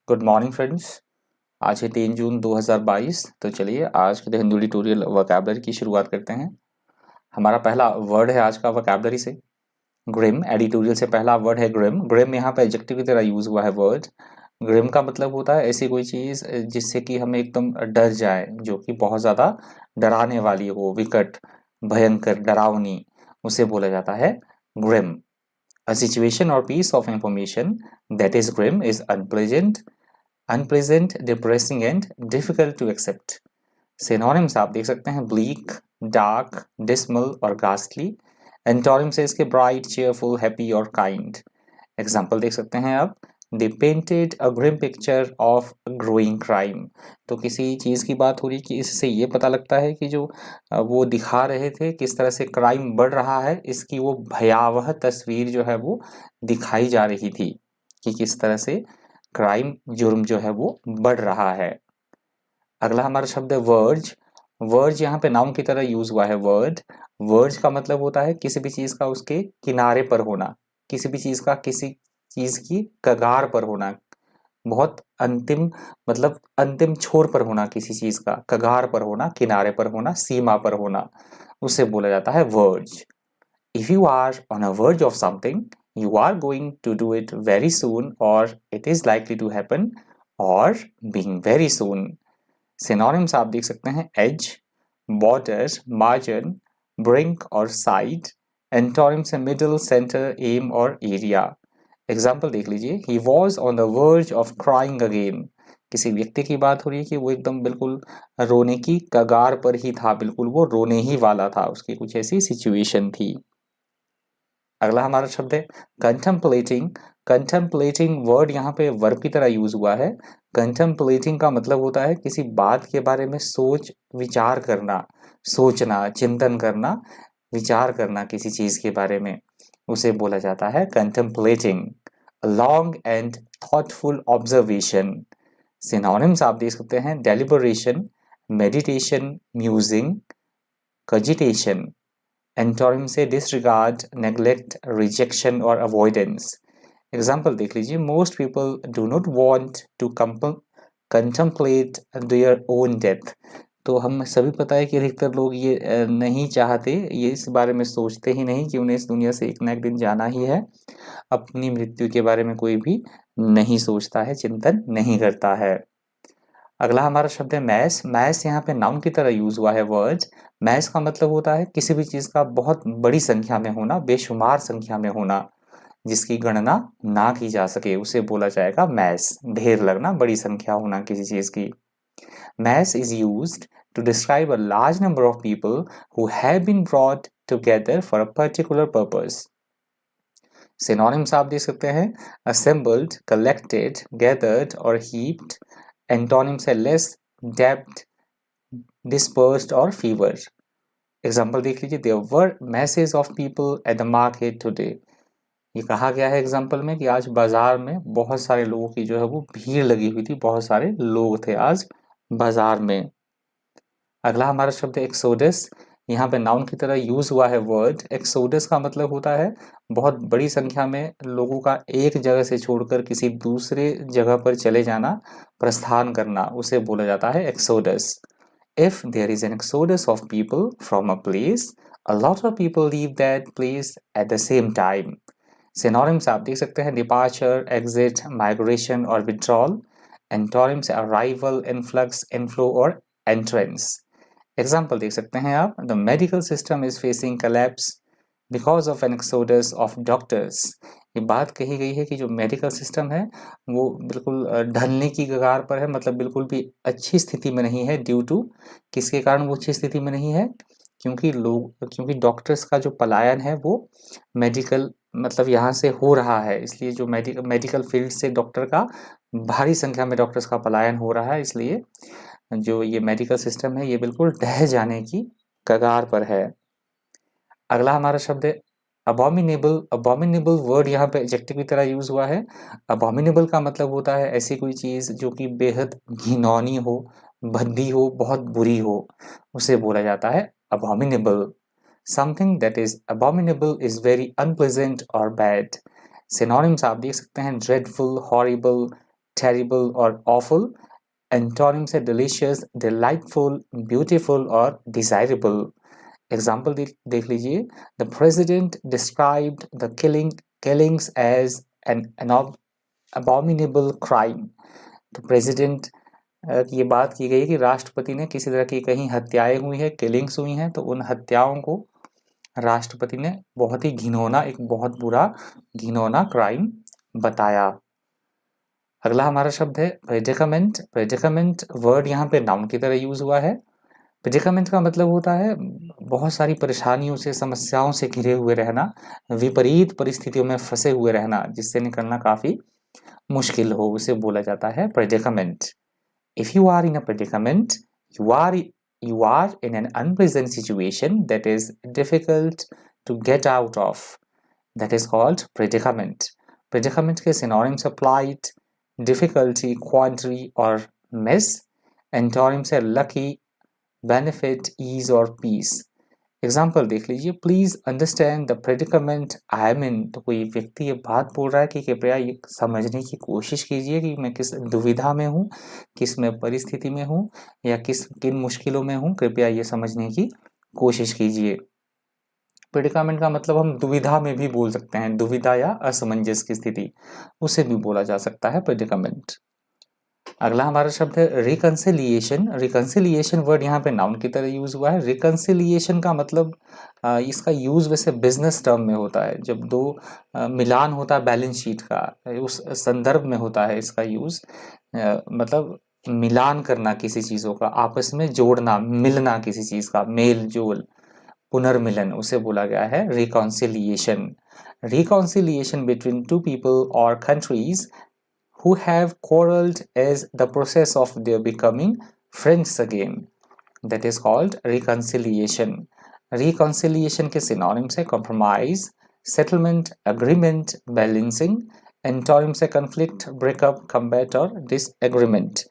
Good morning friends. आज है 3 जून 2022। तो चलिए आज के हिंदू ट्यूटोरियल वोकैबुलरी की शुरुआत करते हैं। हमारा पहला वर्ड है आज का वोकैबुलरी से ग्रिम। एडिटोरियल से पहला वर्ड है ग्रिम। ग्रिम यहाँ पे एडजेक्टिव की तरह यूज हुआ है वर्ड। ग्रिम का मतलब होता है ऐसी कोई चीज जिससे कि हमें एकदम डर जाए, जो कि बहुत ज्यादा डराने वाली हो, विकट, भयंकर, डरावनी, उसे बोला जाता है Grimm. A situation or piece of information that is grim is unpleasant, depressing and difficult to accept. Synonyms आप देख सकते हैं bleak, dark, dismal और ghastly. Antonyms है इसके bright, cheerful, happy और kind. Example देख सकते हैं आप They painted a grim picture of growing crime. तो किसी चीज़ की बात हो रही कि इससे ये पता लगता है कि जो वो दिखा रहे थे किस तरह से क्राइम बढ़ रहा है, इसकी वो भयावह तस्वीर जो है वो दिखाई जा रही थी कि किस तरह से क्राइम, जुर्म जो है वो बढ़ रहा है। अगला हमारा शब्द है वर्ज। वर्ज यहाँ पे नाउन की तरह यूज हुआ है वर्ड। वर्ज का मतलब होता है किसी भी चीज का उसके किनारे पर होना, किसी भी चीज का किसी चीज की कगार पर होना, बहुत अंतिम, मतलब अंतिम छोर पर होना, किसी चीज का कगार पर होना, किनारे पर होना, सीमा पर होना, उसे बोला जाता है verge. If you are on a verge of something, you are going to do it very soon, or it is likely to happen, or being very soon. Synonyms आप देख सकते हैं edge, border, margin, brink और side. Antonyms है middle, center, aim और area. Example देख लीजिए He was on the verge of crying again. किसी व्यक्ति की बात हो रही है कि वो एकदम बिल्कुल रोने की कगार पर ही था, बिल्कुल वो रोने ही वाला था, उसकी कुछ ऐसी सिचुएशन थी। अगला हमारा शब्द है कंटेम्पलेटिंग। कंटेम्पलेटिंग वर्ड यहाँ पे वर्ब की तरह यूज हुआ है। कंटेम्पलेटिंग का मतलब होता है किसी बात के बारे में सोच विचार करना, सोचना, चिंतन करना, विचार करना किसी चीज के बारे में, उसे बोला जाता है contemplating. Long and thoughtful observation. Synonyms आप देख सकते हैं deliberation, meditation, musing, cogitation. Antonym से डिसरिगार्ड, नेग्लेक्ट, रिजेक्शन और अवॉइडेंस। एग्जाम्पल देख लीजिए most people do not want to contemplate their own death. तो हम सभी पता है कि अधिकतर लोग ये नहीं चाहते, ये इस बारे में सोचते ही नहीं कि उन्हें इस दुनिया से एक ना एक दिन जाना ही है। अपनी मृत्यु के बारे में कोई भी नहीं सोचता है, चिंतन नहीं करता है। अगला हमारा शब्द है मैस। मैस यहाँ पे नाउन की तरह यूज हुआ है वर्ड। मैस का मतलब होता है किसी भी चीज का बहुत बड़ी संख्या में होना, बेशुमार संख्या में होना, जिसकी गणना ना की जा सके, उसे बोला जाएगा मैस। ढेर लगना, बड़ी संख्या होना किसी चीज की। Mass is used to describe a large number of people who have been brought together for a particular purpose. Synonyms आप देख सकते हैं assembled, collected, gathered और heaped. एंटोनिम्स है लेस, डेप्थ, डिस्पर्स्ड और फीवर। एग्जाम्पल देख लीजिए there were masses of people at the market today. ये कहा गया है एग्जाम्पल में कि आज बाजार में बहुत सारे लोगों की जो है वो भीड़ लगी हुई थी, बहुत सारे लोग थे आज बाजार में। अगला हमारा शब्द है एक्सोडस। यहाँ पे नाउन की तरह यूज हुआ है वर्ड। एक्सोडस का मतलब होता है बहुत बड़ी संख्या में लोगों का एक जगह से छोड़कर किसी दूसरे जगह पर चले जाना, प्रस्थान करना, उसे बोला जाता है exodus. If there is an exodus of people from a place, a lot of people leave that place at the same time. Synonyms आप देख सकते हैं departure, exit, migration और withdrawal. Antonyms arrival, influx, inflow और entrance. Example देख सकते हैं आप the medical system is facing collapse because of N exodus of doctors. ये बात कही गई है कि जो मेडिकल सिस्टम है वो बिल्कुल ढलने की कगार पर है, मतलब बिल्कुल भी अच्छी स्थिति में नहीं है। ड्यू टू किसके कारण वो अच्छी स्थिति में नहीं है? क्योंकि डॉक्टर्स का जो पलायन है वो मेडिकल, मतलब यहाँ से हो रहा है, इसलिए जो मेडिकल फील्ड से डॉक्टर का भारी संख्या में डॉक्टर्स का पलायन हो रहा है, इसलिए जो ये मेडिकल सिस्टम है ये बिल्कुल ढह जाने की कगार पर है। अगला हमारा शब्द है अबॉमिनेबल। अबॉमिनेबल वर्ड यहाँ पे एडजेक्टिव की तरह यूज हुआ है। अबॉमिनेबल का मतलब होता है ऐसी कोई चीज जो कि बेहद घिनौनी हो, भद्दी हो, बहुत बुरी हो, उसे बोला जाता है abominable. Something that is abominable is very unpleasant और बैड। सिनोनिम्स आप देख सकते हैं ड्रेडफुल, हॉरिबल, terrible और awful. एंटोनिम्स है डिलीशियस, डिलाइटफुल, ब्यूटीफुल और डिजायरेबल. एग्जाम्पल देख लीजिए. The president described the killings as an abominable crime. तो प्रेसिडेंट की ये बात की गई कि राष्ट्रपति ने किसी तरह की कहीं हत्याएं हुई है, किलिंग्स हुई हैं, तो उन हत्याओं को राष्ट्रपति ने बहुत ही घिनौना, एक बहुत बुरा घिनौना क्राइम बताया. अगला हमारा शब्द है प्रेडिकामेंट. प्रेडिकामेंट वर्ड यहाँ पे नाउन की तरह यूज हुआ है. प्रेडिकामेंट का मतलब होता है बहुत सारी परेशानियों से, समस्याओं से घिरे हुए रहना, विपरीत परिस्थितियों में फंसे हुए रहना, जिससे निकलना काफी मुश्किल हो, उसे बोला जाता है predicament. If you are in a predicament, you are in an unpleasant situation that is difficult to get out of. That is called predicament. Predicament के synonyms are plight, difficulty, quandary और mess. Antonyms है lucky, benefit, ease और peace. Example देख लीजिए. Please understand the predicament I am in. तो कोई व्यक्ति ये बात बोल रहा है कि कृपया ये समझने की कोशिश कीजिए कि मैं किस दुविधा में हूँ, किस में परिस्थिति में हूँ, या किन मुश्किलों में हूँ, कृपया ये समझने की कोशिश कीजिए. प्रेडिकामेंट का मतलब हम दुविधा में भी बोल सकते हैं, दुविधा या असमंजस की स्थिति, उसे भी बोला जा सकता है प्रेडिकामेंट. अगला हमारा शब्द है रिकंसिलिएशन. रिकंसिलिएशन वर्ड यहाँ पे नाउन की तरह यूज हुआ है. रिकंसिलिएशन का मतलब इसका यूज वैसे बिजनेस टर्म में होता है, जब दो मिलान होता है बैलेंस शीट का, उस संदर्भ में होता है इसका यूज. मतलब मिलान करना किसी चीजों का, आपस में जोड़ना, मिलना किसी चीज का, मेल जोल, पुनर्मिलन, उसे बोला गया है reconciliation. Reconciliation between two people और countries who have quarreled is the process of their becoming friends again. That is called reconciliation. Reconciliation के synonyms है compromise, settlement, agreement, balancing. Antonyms है conflict, breakup, combat और disagreement.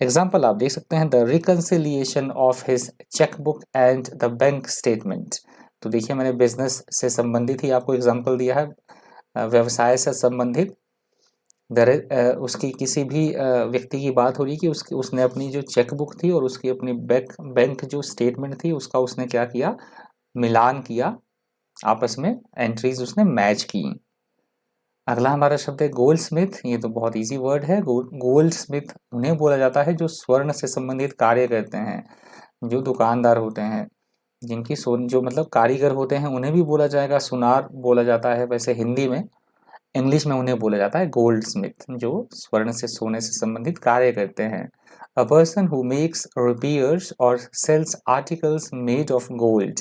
Example आप देख सकते हैं, the reconciliation of his checkbook and the bank statement. तो देखिए मैंने बिजनेस से संबंधित ही आपको एग्जाम्पल दिया है, व्यवसाय से संबंधित. उसकी किसी भी व्यक्ति की बात हो रही कि उसने अपनी जो चेकबुक थी और उसकी अपनी बैंक जो स्टेटमेंट थी, उसका उसने क्या किया, मिलान किया, आपस में एंट्रीज उसने मैच की. अगला हमारा शब्द है गोल्ड स्मिथ. ये तो बहुत इजी वर्ड है. गोल्ड स्मिथ उन्हें बोला जाता है जो स्वर्ण से संबंधित कार्य करते हैं, जो दुकानदार होते हैं, जिनकी जो मतलब कारीगर होते हैं, उन्हें भी बोला जाएगा सुनार बोला जाता है. वैसे हिंदी में, इंग्लिश में उन्हें बोला जाता है गोल्ड स्मिथ, जो स्वर्ण से, सोने से संबंधित कार्य करते हैं. A person who makes repairs और sells articles made of gold,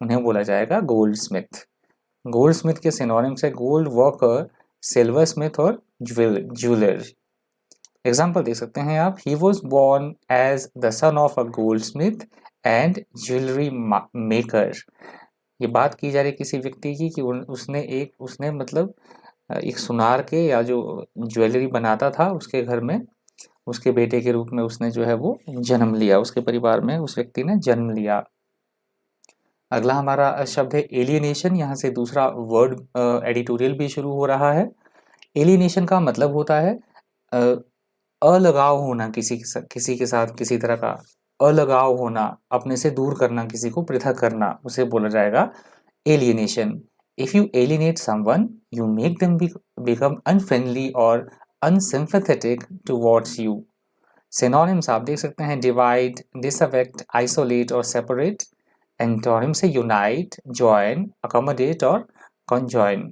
उन्हें बोला जाएगा गोल्ड स्मिथ. गोल्ड स्मिथ के सिनोनिम्स है गोल्ड वर्कर, सिल्वर स्मिथ और ज्वेलर. एग्जाम्पल देख सकते हैं आप. He was born as the son of a goldsmith and jewellery maker. ये बात की जा रही किसी व्यक्ति की कि उसने मतलब एक सुनार के या जो ज्वेलरी बनाता था उसके घर में उसके बेटे के रूप में उसने जो है वो जन्म लिया, उसके परिवार में उस व्यक्ति ने जन्म लिया. अगला हमारा शब्द है एलियनेशन. यहाँ से दूसरा वर्ड एडिटोरियल भी शुरू हो रहा है. एलियनेशन का मतलब होता है अलगाव होना, किसी के साथ किसी तरह का अलगाव होना, अपने से दूर करना, किसी को पृथक करना, उसे बोला जाएगा alienation. If you alienate someone, you make them become unfriendly or unsympathetic towards you. Synonyms आप देख सकते हैं divide, disaffect, isolate और separate. Antonyms से unite, join, accommodate और conjoin.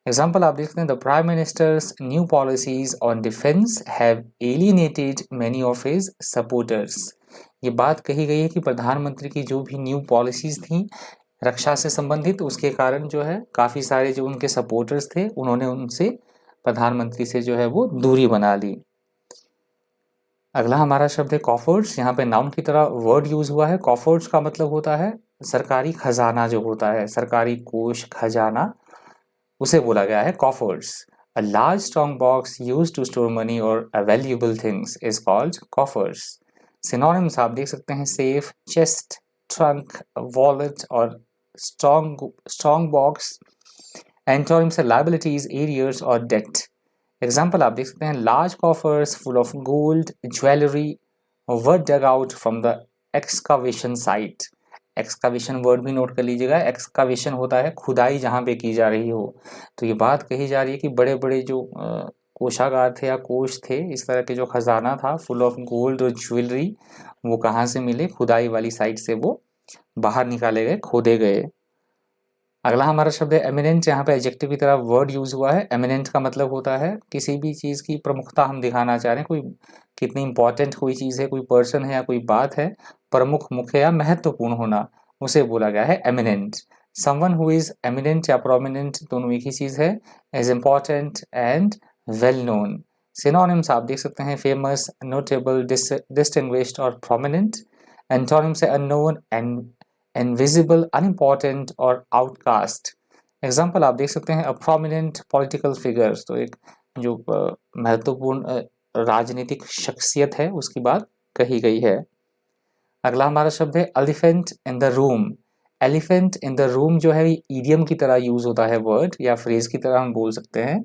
Example आप देख सकते हैं, the Prime Minister's new policies on defense have alienated many of his supporters. ये बात कही गई है कि प्रधानमंत्री की जो भी न्यू पॉलिसीज थी रक्षा से संबंधित, उसके कारण जो है काफी सारे जो उनके सपोर्टर्स थे, उन्होंने उनसे, प्रधानमंत्री से जो है वो दूरी बना ली. अगला हमारा शब्द है कॉफर्स. यहाँ पे नाउन की तरह वर्ड यूज हुआ है. कॉफर्स का मतलब होता है सरकारी खजाना, जो होता है सरकारी कोष, खजाना, उसे बोला गया है coffers. A large strong box used to store money और valuable things is called coffers. Synonyms आप देख सकते हैं सेफ, चेस्ट, ट्रंक, वॉलेट और strong box. Antonyms are liabilities, arrears और debt. एग्जाम्पल आप देख सकते हैं, large coffers full of gold jewellery were dug out from the excavation site. Excavation word भी नोट कर लीजिएगा, एक्सकावेशन होता है खुदाई जहाँ पे की जा रही हो। तो ये बात कही जा रही है कि बड़े बड़े जो कोषागार थे या कोष थे, इस तरह के जो खजाना था फुल ऑफ गोल्ड और ज्वेलरी, वो कहाँ से मिले, खुदाई वाली साइट से वो बाहर निकाले गए, खोदे गए। अगला हमारा शब्द है एमिनेंट। यहाँ पे एडजेक्टिव की तरह वर्ड यूज हुआ है। एमिनेंट का मतलब होता है किसी भी चीज़ की प्रमुखता हम दिखाना चाह रहे हैं, कोई कितनी इंपॉर्टेंट कोई चीज़ है, कोई पर्सन है या कोई बात है, प्रमुख, मुख्य या महत्वपूर्ण होना, उसे बोला गया है eminent. Someone who is eminent या प्रोमिनेंट दोनों एक ही चीज़ है, as important and well known. Synonyms आप देख सकते हैं, फेमस, नोटेबल, डिस्टिंग्विश्ड और प्रोमिनेंट। एंटोनिम से अननोन, इनविजिबल, अनइम्पॉर्टेंट और आउटकास्ट। एग्जाम्पल आप देख सकते हैं, अ प्रोमिनेंट पॉलिटिकल फिगर्स, तो एक जो महत्वपूर्ण राजनीतिक शख्सियत है उसकी बात कही गई है। अगला हमारा शब्द है elephant in the room. Elephant in the room जो है ईडियम की तरह यूज होता है, वर्ड या फ्रेज की तरह हम बोल सकते हैं।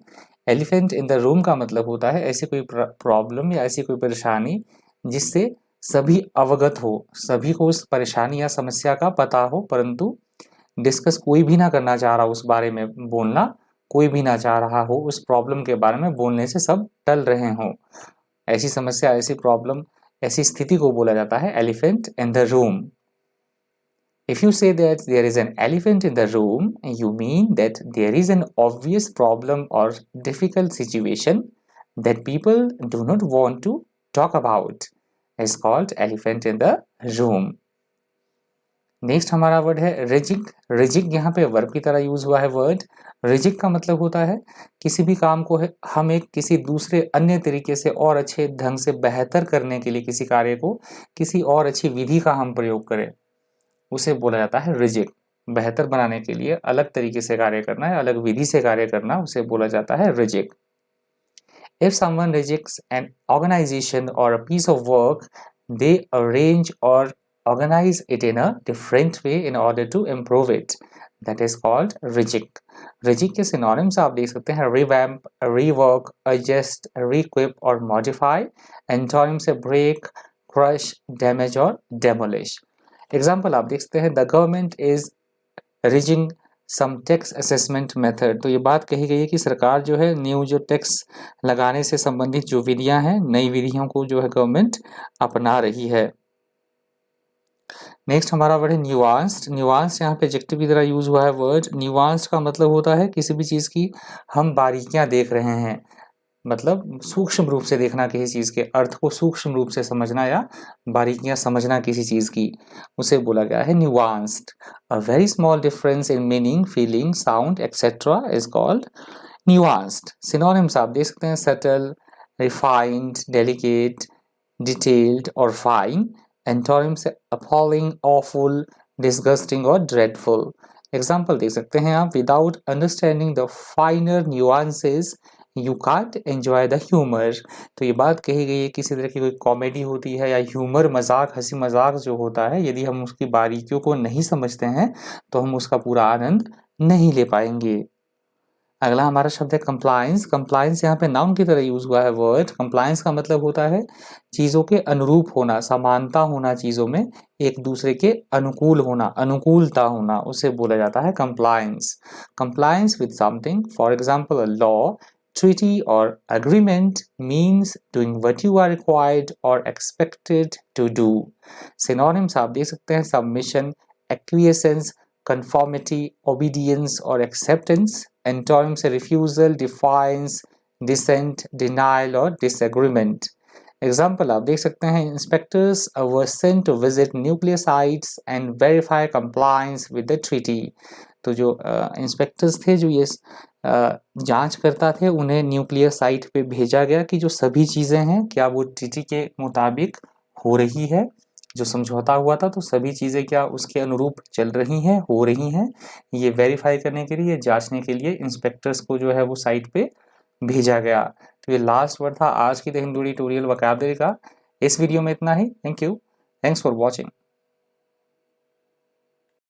एलिफेंट इन द रूम का मतलब होता है ऐसी कोई प्रॉब्लम या ऐसी कोई परेशानी जिससे सभी अवगत हो, सभी को उस परेशानी या समस्या का पता हो, परंतु डिस्कस कोई भी ना करना चाह रहा, उस बारे में बोलना कोई भी ना चाह रहा हो, उस प्रॉब्लम के बारे में बोलने से सब टल रहे हों। ऐसी समस्या, ऐसी प्रॉब्लम, ऐसी स्थिति को बोला जाता है elephant in the room. If you say that there is an elephant in the room, you mean that there is an obvious problem or difficult situation that people do not want to talk about. Is called elephant in the room. Next हमारा word है रिजिक। रिजिक यहाँ पे verb की तरह use हुआ है word. रिजिक का मतलब होता है किसी भी काम को हम एक किसी दूसरे अन्य तरीके से और अच्छे ढंग से बेहतर करने के लिए, किसी कार्य को किसी और अच्छी विधि का हम प्रयोग करें, उसे बोला जाता है रिजिक। बेहतर बनाने के लिए अलग तरीके से कार्य करना है, अलग विधि से कार्य करना, उसे बोला जाता है रिजिक। If someone rejects an organization or a piece of work, they arrange or organize it in a different way in order to improve it. That is called reject. Reject के synonyms आप देख सकते हैं, revamp, rework, adjust, requip और modify. Antonyms से break, crush, damage और demolish. Example आप देख सकते हैं, the government is rigging some tax assessment method. तो ये बात कही गई है कि सरकार जो है न्यू जो टैक्स लगाने से संबंधित जो विधियां हैं, नई विधियों को जो है गवर्नमेंट अपना रही है। नेक्स्ट हमारा वर्ड है न्यूआंस्ड। न्यूआंस्ड यहाँ पे एडजेक्टिव की तरह यूज हुआ है वर्ड। न्यूआंस्ड का मतलब होता है किसी भी चीज़ की हम बारीकियां देख रहे हैं, मतलब सूक्ष्म रूप से देखना, किसी चीज़ के अर्थ को सूक्ष्म रूप से समझना या बारीकियां समझना किसी चीज़ की, उसे बोला गया है nuanced. A very small difference in meaning, feeling, sound etcetera is called nuanced. Synonyms आप देख सकते हैं, सटल, रिफाइंड, डेलिकेट, डिटेल्ड और fine. Antonyms appalling, awful, disgusting और ड्रेडफुल। एग्जाम्पल देख सकते हैं आप, without understanding the फाइनर nuances you can't enjoy the humour. तो ये बात कही गई है किसी तरह की कोई कॉमेडी होती है या ह्यूमर, मजाक, हंसी मजाक जो होता है, यदि हम उसकी बारीकियों को नहीं समझते हैं तो हम उसका पूरा आनंद नहीं ले पाएंगे। अगला हमारा शब्द है कंप्लायंस। कंप्लायंस यहाँ पे नाउन की तरह यूज हुआ है वर्ड। कंप्लायंस का मतलब होता है चीजों के अनुरूप होना, समानता होना, चीजों में एक दूसरे के अनुकूल होना, अनुकूलता होना, उसे बोला जाता है compliance. Compliance with something, for example a law, treaty or agreement means doing what you are required or expected to do. Synonyms आप देख सकते हैं, submission, acquiescence, conformity, obedience और acceptance. Antonyms से refusal, defiance, dissent, denial और disagreement. Example आप देख सकते हैं, inspectors were sent to visit nuclear sites and verify compliance with the treaty. तो जो इंस्पेक्टर्स थे, जो ये जांच करता थे, उन्हें न्यूक्लियर साइट पे भेजा गया कि जो सभी चीज़ें हैं क्या वो ट्रीटी के मुताबिक हो रही है, जो समझौता हुआ था तो सभी चीज़ें क्या उसके अनुरूप चल रही हैं, हो रही हैं। ये वेरीफाई करने के लिए, जांचने के लिए इंस्पेक्टर्स को जो है वो साइट पे भेजा गया। तो ये लास्ट वर्ड था आज की द हिंदू ट्यूटोरियल वोकैबुलरी का। इस वीडियो में इतना ही। Thank you, thanks for watching.